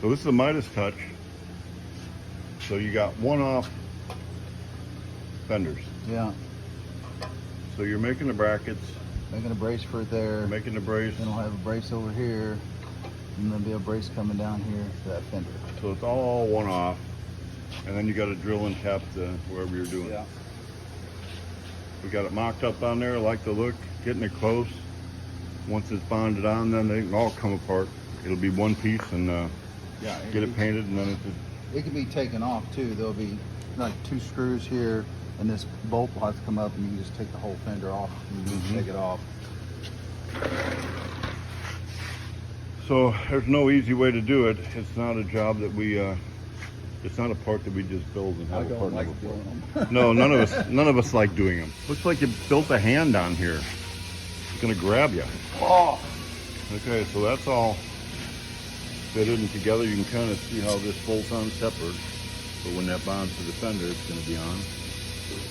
So this is a Midas touch. So you got one-off fenders. Yeah. So you're making the brackets, Making a brace for it there. making the brace. Then I'll have a brace over here. And there'll be a brace coming down here for that fender. So it's all one-off. And then you got to drill and tap the wherever you're doing. Yeah. We got it mocked up on there. I like the look, getting it close. Once it's bonded on, then they can all come apart. It'll be one piece, and Yeah. get it painted, and then It can be taken off too. There'll be like 2 screws here, and this bolt will have to come up, and you can just take the whole fender off. And just take it off. So there's no easy way to do it. It's not a job that we, it's not a part that we just build and I have a don't part like number for. doing them. No, none of us like doing them. Looks like you built a hand on here. It's gonna grab you. Oh. Okay, so that's all fitted and together. You can kind of see how this bolts on separate. So when that bonds to the fender, it's gonna be on.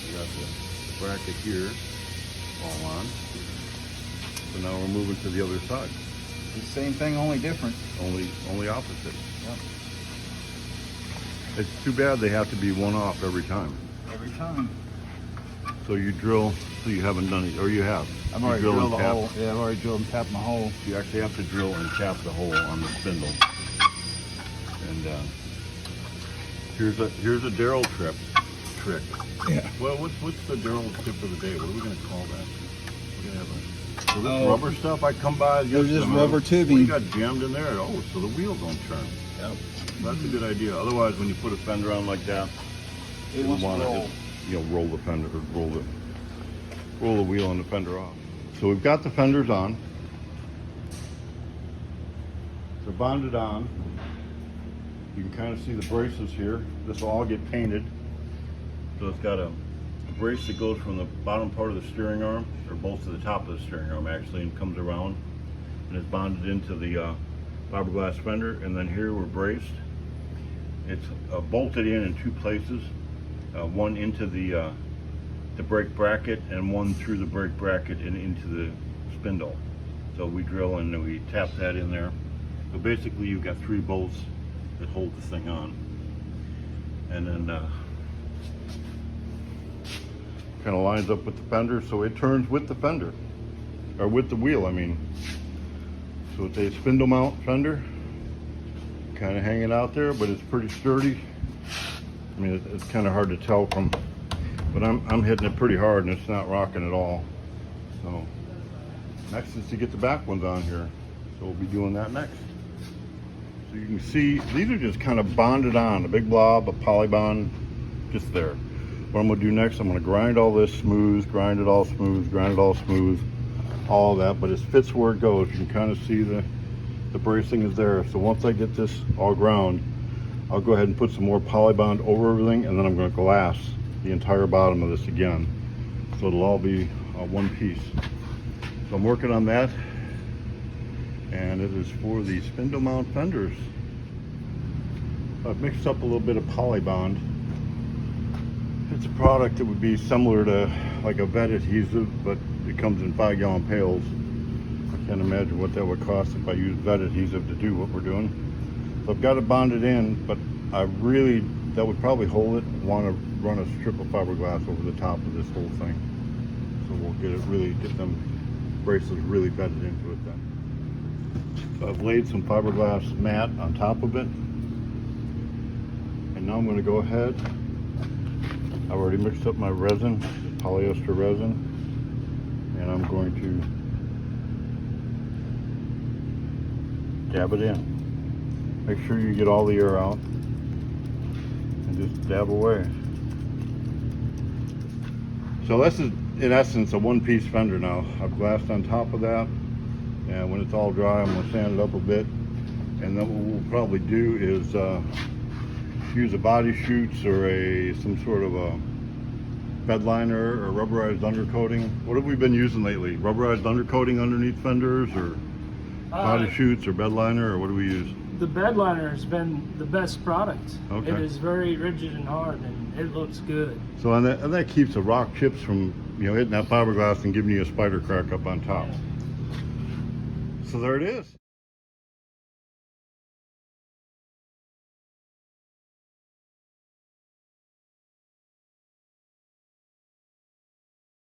You got the bracket here, all on. So now we're moving to the other side. The same thing, only different. Only opposite. Yep. It's too bad they have to be one off every time. Every time. So you drill, so you haven't done it, or you have. I've You already drill drilled and the tap. hole. Yeah, I've already drilled and tapped my hole. You actually have to drill and tap the hole on the spindle. And here's a Darryl trick. Yeah. Well, what's the Darryl tip of the day? What are we gonna call that? We're gonna have so this Oh. rubber stuff. I come by. There's just yesterday, rubber tubing. We got jammed in there. Oh, so the wheels don't turn. Yep. That's a good idea. Otherwise, when you put a fender on like that, It you wants to want to roll. just, roll the fender, or roll the wheel and the fender off. So we've got the fenders on. They're bonded on. You can kind of see the braces here. This will all get painted. So it's got a brace that goes from the bottom part of the steering arm, or both to the top of the steering arm actually, and comes around and is bonded into the fiberglass fender. And then here we're braced. It's bolted in 2 places. One into the brake bracket and one through the brake bracket and into the spindle. So we drill and we tap that in there. So basically you've got 3 bolts that hold the thing on. And then kind of lines up with the fender, so it turns with the fender, or with the wheel, I mean. So it's a spindle mount fender, kind of hanging out there, but it's pretty sturdy. I mean, it's kind of hard to tell from, but I'm hitting it pretty hard and it's not rocking at all. So next is to get the back ones on here. So we'll be doing that next. So you can see, these are just kind of bonded on, a big blob of polybond just there. What I'm gonna do next, I'm gonna grind all this smooth, grind it all smooth, grind it all smooth, all of that, but it fits where it goes. You can kind of see the bracing is there. So once I get this all ground, I'll go ahead and put some more polybond over everything, and then I'm going to glass the entire bottom of this again. So it'll all be one piece. So I'm working on that, and it is for the spindle mount fenders. I've mixed up a little bit of polybond. It's a product that would be similar to like a vet adhesive, but it comes in 5-gallon pails. I can't imagine what that would cost if I used vet adhesive to do what we're doing. So I've got it bonded in, but that would probably hold it. Want to run a strip of fiberglass over the top of this whole thing. So we'll get them braces really bedded into it then. So I've laid some fiberglass mat on top of it. And now I'm going to go ahead. I've already mixed up my resin, polyester resin, and I'm going to dab it in. Make sure you get all the air out and just dab away. So this is in essence a 1-piece fender now. I've glassed on top of that, and when it's all dry I'm going to sand it up a bit, and then what we'll probably do is use a body chutes or some sort of a bed liner or rubberized undercoating. What have we been using lately? Rubberized undercoating underneath fenders, or body chutes, or bed liner, or what do we use? The bed liner has been the best product. Okay. It is very rigid and hard, and it looks good. So and that keeps the rock chips from hitting that fiberglass and giving you a spider crack up on top. So there it is.